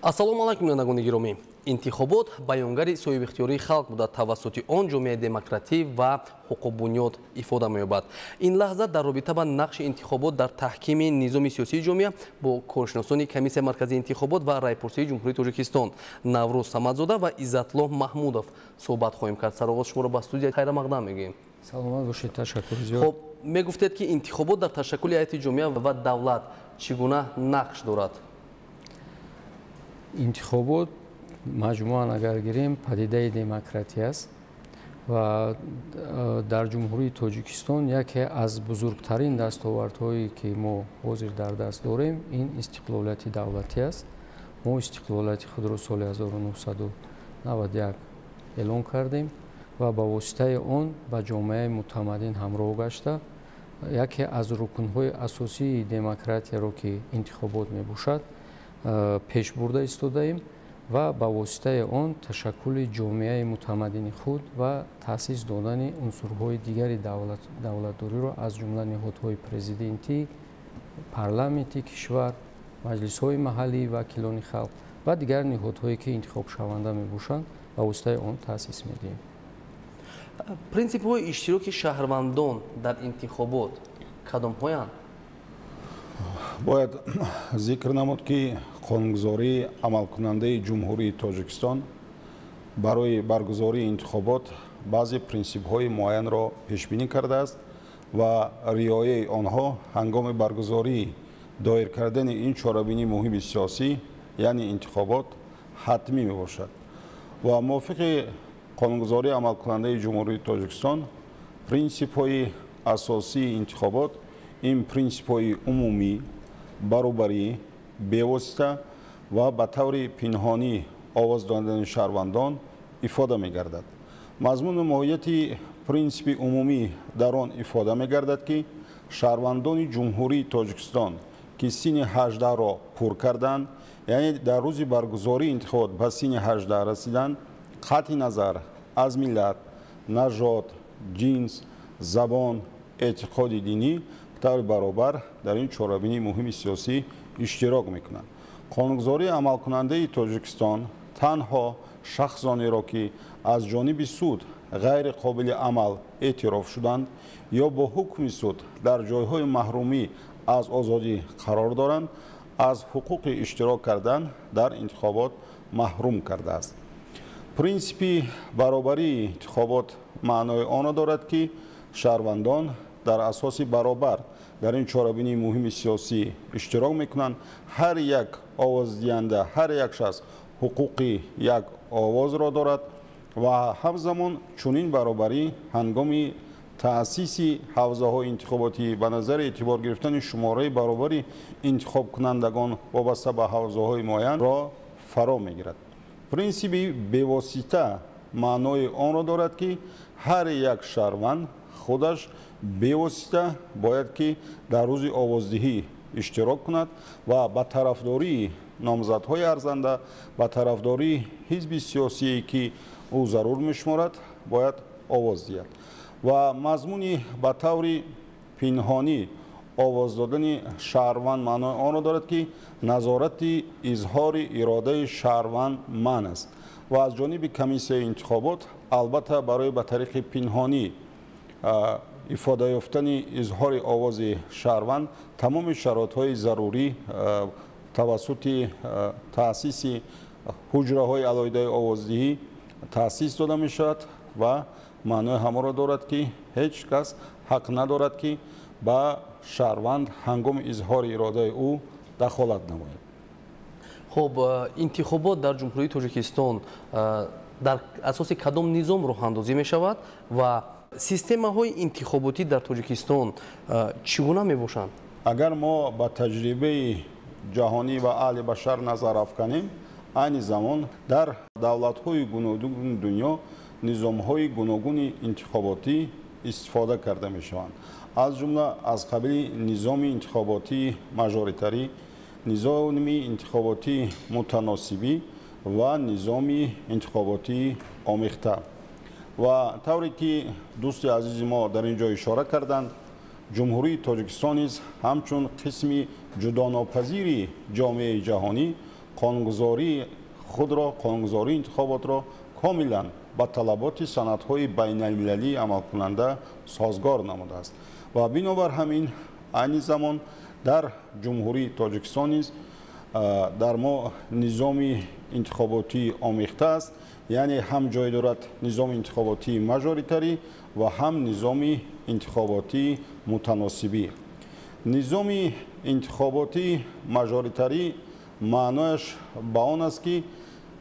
ассалому алайкум янагони гиромӣ. интихобот баёнгари соҳибихтиёрии халқ буда тавассути он ҷомеаи демократӣ ва ҳуқуқбунёд ифода меёбад. ин лаҳза дар робита ба нақши интихобот дар таҳкими низоми сиёсии ҷомеа бо коршиносони комиссияи марказии интихобот ва райпурсии ҷумҳурии Тоҷикистон Наврӯз Самадзода ва Иззатлоҳ Маҳмудов суҳбат хоҳем кард. Сароғоз шуморо ба студия хайрамақдам мегӯем. саломат бошед, ташаккур зиёд. хоб мегуфтед ки интихобот дар ташаккули ҳайати ҷомеа ва давлат чӣ гуна нақш дорад? интихобот маҷмӯан агар гирем падидаи демократия аст ва дар ҷумҳурии Тоҷикистон яке аз бузургтарин дастовардҳое ки мо ҳозир дар даст дорем ин истиқлолияти давлатӣ аст. мо истиқлолияти худро соли 1991 эълон кардем ва ба воситаи он ба ҷомеаи мутамаддин ҳамроҳ гашта яке аз рукнҳои асосии демократияро ки интихобот мебошад пеш бурда истодаем ва ба воситаи он ташаккули ҷомеаи мутамаддини худ ва таъсис додани унсурҳои дигари давлатдориро аз ҷумла неҳодҳои президентӣ, парламенти кишвар, маҷлисҳои маҳаллии вакилони халқ ва дигар неҳодҳое ки интихобшаванда мебошанд ба воситаи он таъсис медиҳем. принсипҳои иштироки шаҳрвандон дар интихобот кадомҳоянд? бояд зикр намуд ки қонунгузории амалкунандаи ҷумҳурии Тоҷикистон барои баргузории интихобот баъзе принсипҳои муайянро пешбинӣ кардааст ва риояи онҳо ҳангоми баргузории доир кардани ин чорабинии муҳими сиёсӣ яъне интихобот ҳатмӣ мебошад. ва мувофиқи қонунгузории амалкунандаи ҷумҳурии Тоҷикистон принсипҳои асосии интихобот ин принсипҳои умумӣ, баробарӣ, бевосита ва ба таври пинҳонӣ овоз додани шаҳрвандон ифода мегардад. мазмуну моҳияти принсипи умумӣ дар он ифода мегардад ки шаҳрвандони ҷумҳурии Тоҷикистон ки синни 18-ро пур карданд, яъне дар рӯзи баргузории интихобот ба синни 18 расиданд, қатъи назар аз миллат, нажод, ҷинс, забон, эътиқоди динӣ таври баробар дар ин чорабинии муҳими сиёсӣ иштирок мекунанд. қонунгузории амалкунандаи Тоҷикистон танҳо шахсонеро ки аз ҷониби суд ғайри қобили амал эътироф шуданд ё бо ҳукми суд дар ҷойҳои маҳрумӣ аз озодӣ қарор доранд, аз ҳуқуқи иштирок кардан дар интихобот маҳрум кардааст. принсипи баробарии интихобот маънои онро дорад ки шаҳрвандон дар асоси баробар дар ин чорабинии муҳими сиёсӣ иштирок мекунанд. ҳар як овоздиҳанда, ҳар як шахс ҳуқуқи як овозро дорад ва ҳамзамон чунин баробарӣ ҳангоми таъсиси ҳавзаҳои интихоботӣ ба назари эътибор гирифтани шумораи баробари интихобкунандагон вобаста ба ҳавзаҳои муайянро фаро мегирад. принсипи бевосита маънои онро дорад ки ҳар як шаҳрванд худаш бевосита бояд ки дар рӯзи овоздиҳӣ иштирок кунад ва ба тарафдории номзадҳои арзанда, ба тарафдории ҳизби сиёсие ки ӯ зарур мешуморад бояд овоз диҳад. ва мазмуни ба таври пинҳонӣ овоз додани шаҳрванд маънои онро дорад ки назорати изҳори иродаи шаҳрванд манъ аст ва аз ҷониби комиссияи интихобот албатта барои ба тариқи пинҳонӣ ифода ёфтани изҳори овози шаҳрванд тамоми шароитҳои зарурӣ тавассути таъсиси ҳуҷраҳои алоҳидаи овоздиҳӣ таъсис дода мешавад ва маънои ҳамонро дорад ки ҳеҷ кас ҳақ надорад ки ба шаҳрванд ҳангоми изҳори иродаи ӯ дахолат намояд. хоб интихобот дар ҷумҳурии Тоҷикистон дар асоси кадом низом роҳандозӣ мешавад ва системаҳои интихоботӣ дар Тоҷикистон чӣ гуна мебошанд? агар мо ба таҷрибаи ҷаҳонӣ ва аҳли башар назар афканем, айни замон дар давлатҳои гуногуни дунё низомҳои гуногуни интихоботӣ истифода карда мешаванд. аз ҷумла аз қабили низоми интихоботии мажоритарӣ, низоми интихоботии мутаносибӣ ва низоми интихоботии омехта. ва тавре ки дӯсти азизи мо дар ин ҷо ишора карданд, ҷумҳурии Тоҷикистон низ ҳамчун қисми ҷудонопазири ҷомеаи ҷаҳонӣ قانونگذاری خود را، قانونگذاری انتخابات را کاملا با طلبات سندهای بین المللی عمل کننده سازگار نموده است و بنابر همین عین زمان در جمهوری تاجیکستان نیز در ما نظام انتخاباتی آمیخته است، یعنی هم جای دارد نظام انتخاباتی ماژوریتری و هم نظام انتخاباتی متناسبی. نظام انتخاباتی ماژوریتری معنایش با آن است که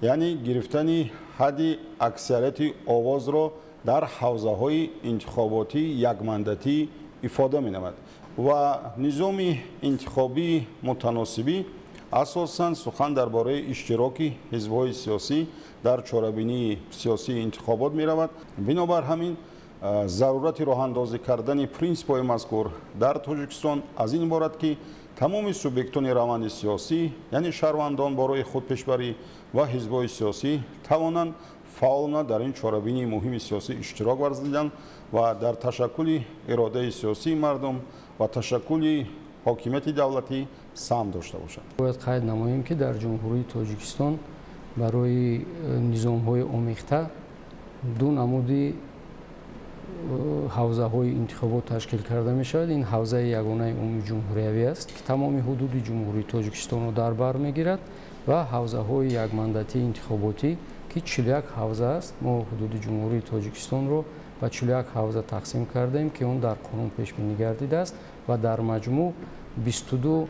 یعنی گرفتن حد اکثریت آواز را در حوزه های انتخاباتی یک مندتی ifade می نمود و نظام انتخابی متناسبی اساساً سخن درباره اشتراک حزب‌های سیاسی در چاره‌بینی سیاسی انتخابات می رود. بنابر همین ضرورت راه اندازی کردن پرینسیپ‌های مذکور در تاجیکستان از این عبارت که تمام سوبیکتون روند سیاسی یعنی شهروندان برای خود پیشبری و حزب‌های سیاسی توانند فعالانه در این چاره‌بینی مهم سیاسی اشتراک ورزیدند و در تشکل اراده سیاسی مردم و تشکل حاکمیت دولتی سهم داشته باشند. باید قید نماییم که در جمهوری تاجیکستان برای نظام‌های آمیخته دو نمودی حوزه‌های انتخابات تشکیل کرده می‌شود. این حوزه یگانه عمومی جمهوریوی است که تمام حدود جمهوری تاجیکستان را در بر می‌گیرد و حوزه‌های یک مندتی انتخاباتی که 41 حوزه است. ما حدود جمهوری تاجیکستان رو به 41 حوزه تقسیم کردیم که اون در قانون پیش بینی گردیده است و در مجموع 22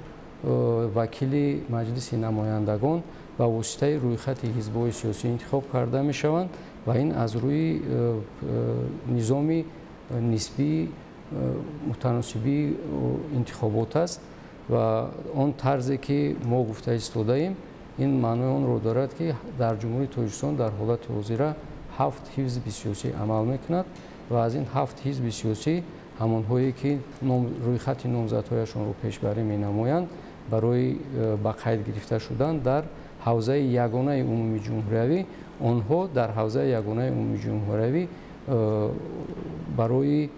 وکیل مجلس نمایندگان به واسطه رویخط حزب‌های سیاسی انتخاب کرده می‌شوند و این از روی نظام نسبی متناسبی انتخابات است و آن طرزی که ما گفته ایستاده‌ایم این معنی آن رو دارد که در جمهوری تاجیکستان در حالت حاضر 7 حزب سیاسی عمل می‌کند و از این 7 حزب سیاسی همان‌هایی که رویخط نامزدهایشان رو پیشبری می‌نمایند برای به قید گرفته شدن در حوزه یگانه عمومی جمهوریوی، آنها در حوزه یگانه عمومی جمهوریوی برای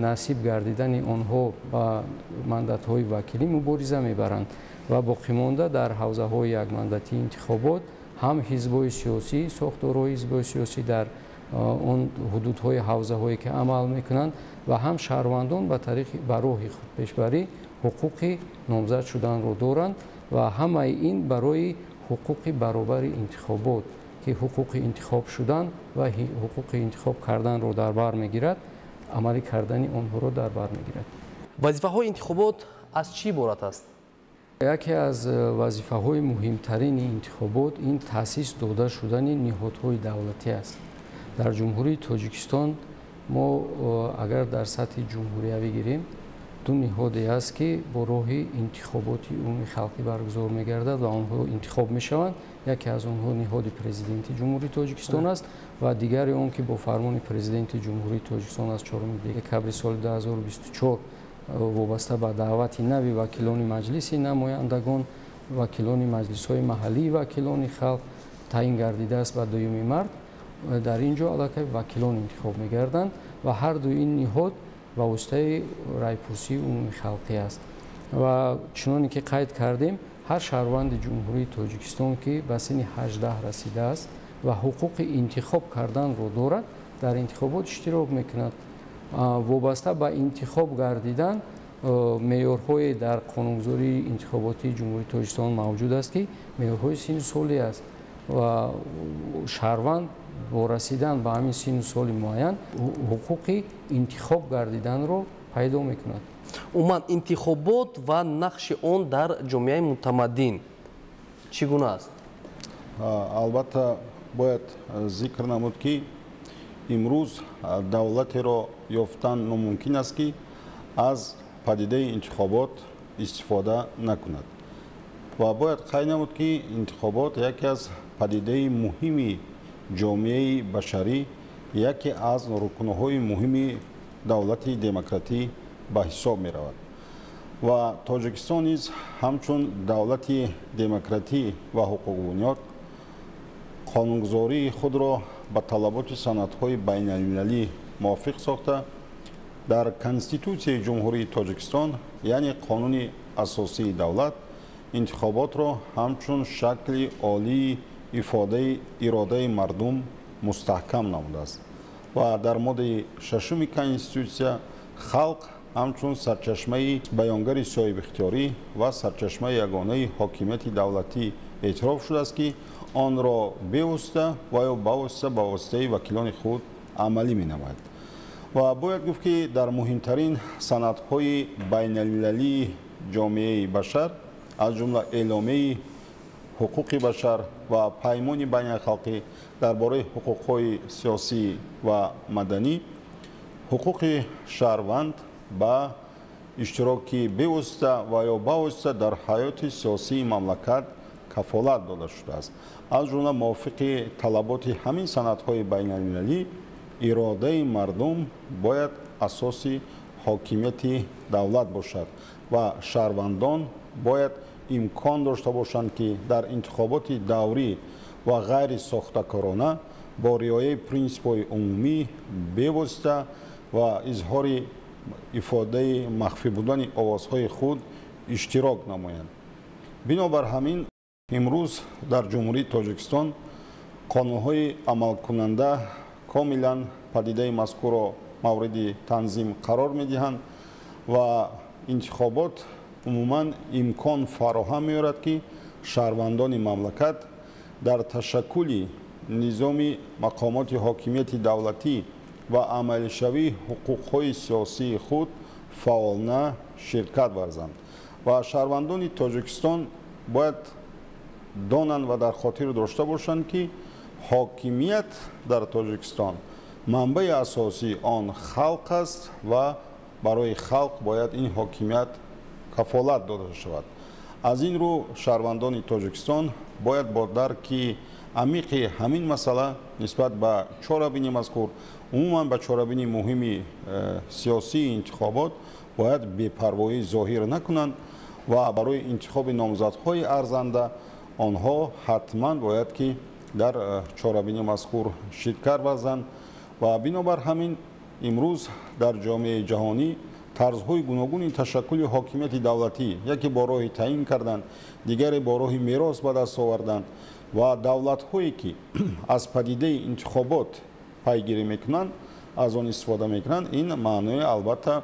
نصیب گردیدن آنها با مندت‌های وکیلی مبارزه می‌برند و باقی مانده در حوزه‌های یک مندتی انتخابات هم حزب‌های سیاسی، ساختارهای حزب‌های سیاسی در اون حدودهای حوزه‌هایی که عمل می‌کنند و هم شهروندان به طریق به راه خود پیشبری حقوق نامزد شدن رو دارند و همه این برای حقوق برابر انتخابات که حقوق انتخاب شدن و حقوق انتخاب کردن رو در بر می‌گیرد، عملی کردن آنها رو در بر می‌گیرد. وظیفه‌های انتخابات از چی عبارت است؟ یکی از وظیفه‌های مهمترین انتخابات این تأسیس داده شدن نهادهای دولتی است. در جمهوری تاجیکستان ما اگر در سطح جمهوری بگیریم دو نهادی است که با راه انتخاباتی عمومی خلقی برگزار می‌گردد و آنها انتخاب می‌شوند. یکی از آنها نهاد پرزیدنت جمهوری تاجیکستان است و دیگری آن که با فرمان پرزیدنت جمهوری تاجیکستان از 4 دکامبر سال 2024 وابسته به دعوت نوی وکیلان مجلس نمایندگان، وکیلان مجلس‌های محلی، وکیلان خلق تعیین گردیده است به 2 مارس. در اینجا علاقه وکیلان انتخاب می‌گردند و هر دو این نهاد واسطه رایپرسی عمومی خلقی است و چنانکه که قید کردیم هر شهروند جمهوری تاجیکستان که به سن 18 رسیده است و حقوق انتخاب کردن رو دارد در انتخابات اشتراک میکند. وابسته به انتخاب گردیدن معیارهای در قانونگذاری انتخاباتی جمهوری تاجیکستان موجود است که معیارهای سن سالی است و شهروند با رسیدن به همین سن سال معین حقوق انتخاب گردیدن رو پیدا میکند. عموما انتخابات و نقش آن در جامعه متمدن چگونه است؟ البته باید ذکر نمود که امروز دولتی را یافتن ناممکن است که از پدیده انتخابات استفاده نکند و باید قید نمود که انتخابات یکی از پدیده مهمی جامعه بشری، یکی از رکنهای مهم دولت دموکراتی به حساب می رود و تاجیکستان نیز همچون دولت دموکراتی و حقوق بنیاد قانونگذاری خود را به طلبات سندهای بین المللی موافق ساخته در کنستیتوسیای جمهوری تاجیکستان یعنی قانون اساسی دولت интихоботро ҳамчун шакли олии ифодаи иродаи мардум мустаҳкам намудааст ва дар моддаи 6 конститутсия халқ ҳамчун сарчашмаи баёнгари соҳибихтиёрӣ ва сарчашмаи ягонаи ҳокимияти давлатӣ эътироф шудааст ки онро бевосита ва ё бавосита ба воситаи вакилони худ амалӣ менамояд. ва бояд гуфт ки дар муҳимтарин санадҳои байналмилалии ҷомеаи башар аз ҷумла эъломияи ҳуқуқи башар ва паймони байналхалқӣ дар бораи ҳуқуқҳои сиёсӣ ва маданӣ ҳуқуқи шаҳрванд ба иштироки бевосита ва ё бавосита дар ҳаёти сиёсии мамлакат кафолат дода шудааст. аз ҷумла мувофиқи талаботи ҳамин санадҳои байналмилалӣ иродаи мардум бояд асоси ҳокимияти давлат бошад ва шаҳрвандон бояд имкон дошта бошанд ки дар интихоботи даврӣ ва ғайри сохтакорона бо риояи принсипҳои умумӣ бевосита ва изҳори ифодаи махфӣ будани овозҳои худ иштирок намоянд. бинобар ҳамин имрӯз дар ҷумҳурии тоҷикистон қонунҳои амалкунанда комилан падидаи мазкурро мавриди танзим қарор медиҳанд ва интихобот умуман имкон фароҳам меорад ки шаҳрвандони мамлакат дар ташаккули низоми мақомоти ҳокимияти давлатӣ ва амалишавии ҳуқуқҳои сиёсии худ фаъолона ширкат варзанд ва шаҳрвандони тоҷикистон бояд донанд ва дар хотир дошта бошанд ки ҳокимият дар тоҷикистон манбаи асосии он халқ аст ва барои халқ бояд ин ҳокимият кафолат дода шавад. аз ин рӯ шаҳрвандони тоҷикистон бояд бо дарки амиқи ҳамин масъала нисбат ба чорабини мазкур умуман ба чорабини муҳими сиёсии интихобот бояд бепарвоӣ зоҳир накунанд ва барои интихоби номзадҳои арзанда онҳо ҳатман бояд ки дар чорабини мазкур ширкат варзанд ва бинобар ҳамин имрӯз дар ҷомеаи ҷаҳонӣ тарзҳои гуногуни ташаккули ҳокимияти давлатӣ яке бо роҳи таъин кардан дигаре бо роҳи мерос ба даст овардан ва давлатҳое ки аз падидаи интихобот пайгирӣ мекунанд аз он истифода мекунанд ин маънои албатта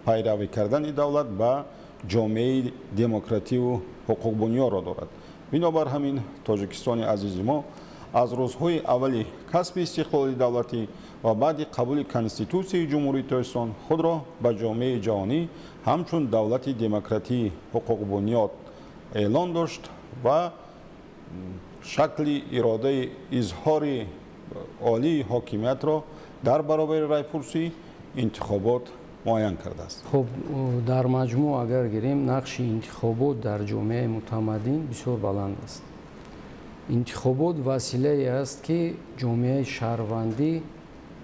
пайравӣ кардани давлат ба ҷомеаи демокративу ҳуқуқбунёдро дорад. бинобар ҳамин тоҷикистони азизи мо аз рӯзҳои аввали касби истиқлоли давлатӣ ва баъди қабули конститутсияи ҷумҳурии тоҷикистон худро ба ҷомеаи ҷаҳонӣ ҳамчун давлати демократии ҳуқуқбунёд эълон дошт ва шакли иродаи изҳори олии ҳокимиятро дар баробари райпурсӣ интихобот муайян кардааст. хуб дар маҷмӯъ агар гирем нақши интихобот дар ҷомеаи мутамаддин бисёр баланд аст. интихобот василае аст ки ҷомеаи шаҳрвандӣ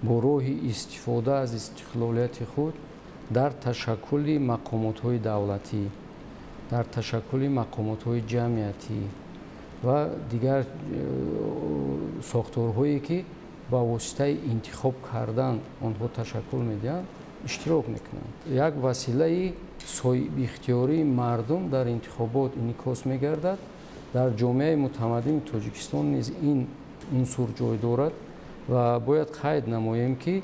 бо роҳи истифода аз истиқлолияти худ дар ташаккули мақомотҳои давлатӣ дар ташаккули мақомотҳои ҷамъиятӣ ва дигар сохторҳое ки ба воситаи интихоб кардан онҳо ташаккул медиҳанд иштирок мекунанд. як василаи соҳибихтиёрии мардум дар интихобот инъикос мегардад. дар ҷомеаи мутамаддини тоҷикистон низ ин унсур ҷой дорад ва бояд қайд намоем ки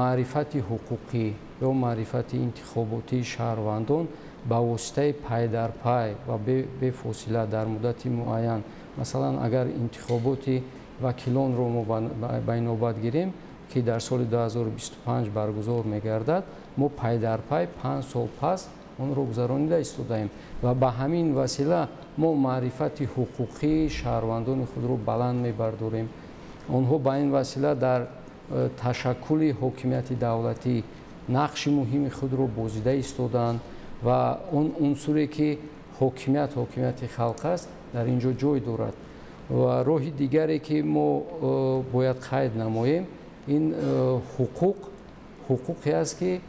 маърифати ҳуқуқӣ ё маърифати интихоботии шаҳрвандон ба воситаи пай дар пай ва бефосила дар муддати муайян, масалан агар интихоботи вакилонро мо ба инобат гирем ки дар соли 2025 баргузор мегардад, мо пай дар пай 5 сол пас онро гузаронида истодаем ва ба ҳамин васила мо маърифати ҳуқуқии шаҳрвандони худро баланд мебардорем. онҳо ба ин васила дар ташаккули ҳокимияти давлатӣ нақши муҳими худро бозида истодаанд ва он унсуре ки ҳокимияти халқ аст дар ин ҷо ҷой дорад. ва роҳи дигаре ки мо бояд қайд намоем ин ҳуқуқе аст ки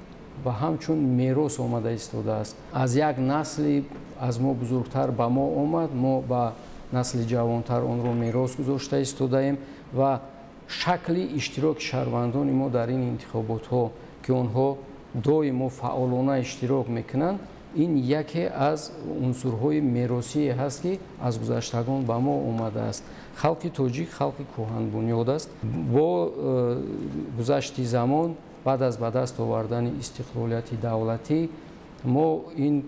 ба ҳамчун мерос омада истодааст. аз як насли аз мо бузургтар ба мо омад, мо ба насли ҷавонтар онро мерос гузошта истодаем ва шакли иштироки шаҳрвандони мо дар ин интихоботҳо ки онҳо доимо фаъолона иштирок мекунанд, ин яке аз унсурҳои меросие ҳаст ки аз гузаштагон ба мо омадааст. халқи тоҷик халқи кӯҳанбунёд аст. бо гузашти замон баъд аз ба даст овардани истиқлолияти давлатӣ мо ин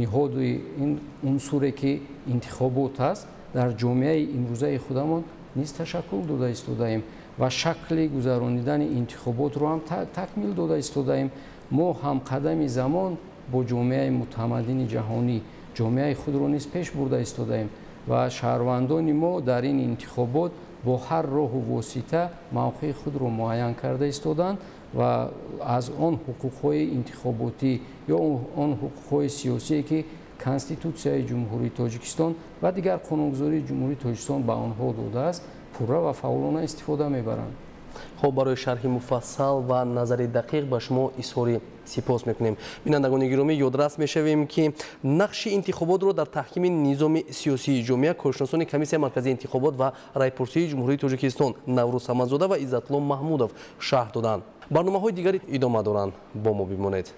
ниҳоди ин унсуре ки интихобот аст дар ҷомеаи имрӯзаи худамон низ ташаккул дода истодаем ва шакли гузаронидани интихоботро ҳам такмил дода истодаем. мо ҳамқадами замон бо ҷомеаи мутамаддини ҷаҳонӣ ҷомеаи худро низ пеш бурда истодаем ва шаҳрвандони мо дар ин интихобот бо ҳар роҳу восита мавқеи худро муайян карда истоданд ва аз он ҳуқуқҳои интихоботӣ ё он ҳуқуқҳои сиёсие ки конститутсияи ҷумҳурии тоҷикистон ва дигар қонунгузории ҷумҳурии тоҷикистон ба онҳо додааст пурра ва фаъолона истифода мебаранд. خب برای شرح مفصل و نظر دقیق به شما اظهار سپاس میکنیم. بینندگان گرامی یادداشت میشویم که نقش انتخابات رو در تحکیم نظام سیاسی جامعه کارشناسان کمیسیون مرکزی انتخابات و رایپرسی جمهوری تاجیکستان نوروز سمنزاده و عزتالله محمودov شرح دادند. برنامه‌های دیگری ادامه دارند. با ما بمانید.